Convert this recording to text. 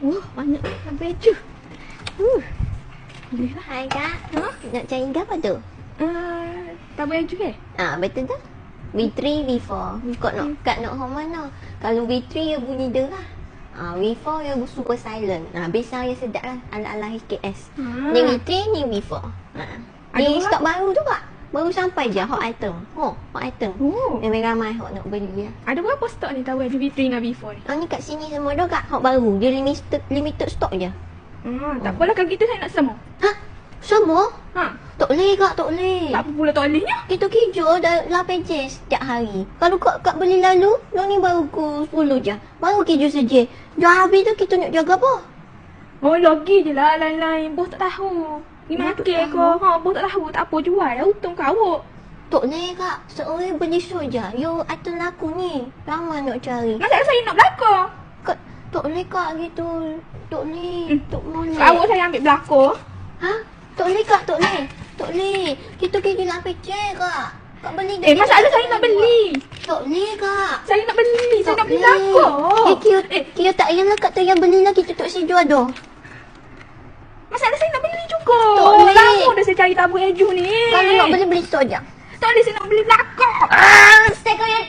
Wah, banyak baju. Boleh lah. Hai Kak. Ha? Nak cari apa tu? Tak baju ke? Betul tak? V3, V4. Kak nak home mana? Kalau V3 dia bunyi derah. V4 dia super silent. Biasa dia sedap lah. Ala-ala HKS. Ni V3, ni V4. Ni Ada stok baru tu Kak. Baru sampai je hot item. Hot item. Memang ramai hot nak beli lah. Ada berapa stok ni tahu baju V3 dengan V4 ni? Ni kat sini semua dah Kak. Hot baru. Dia limited stok je. Tak apalah kalau gitu saya nak semua. Semua? Ha. Tak boleh Kak, tak boleh. Tak apa pula tak bolehnya. Kita kejar dah 8 je setiap hari. Kalau kak beli lalu, ni baru ke 10 je. Baru kejar saja. Dah habis tu kita nak jaga apa? Oh, lagi je lah lain-lain. Bos tak tahu. Ni makan ke? Bos tak tahu. Tak apa jual lah. Untung kau. Tak boleh Kak. Seorang beli show je. Yo, item laku ni. Lama nak cari. Masa saya nak belakang. Kak, tak boleh Kak gitu. Tak boleh. Tak boleh. Awak saya ambil belakang. Tak boleh Kak, tak boleh. Tak boleh. Kita kejar 8 je Kak. Kak beli dah. Masalah saya nak beli. Tak boleh Kak. Saya nak beli. Saya nak beli boleh. belakang. Kira tak payahlah Kak tu yang beli lah. Kita tak sejual dah. Masalah saya nak beli juga. Tak boleh. Lama dah saya cari tabung eju ni. Kalau nak beli stok je. Tak boleh saya nak beli belakang. Stay quiet.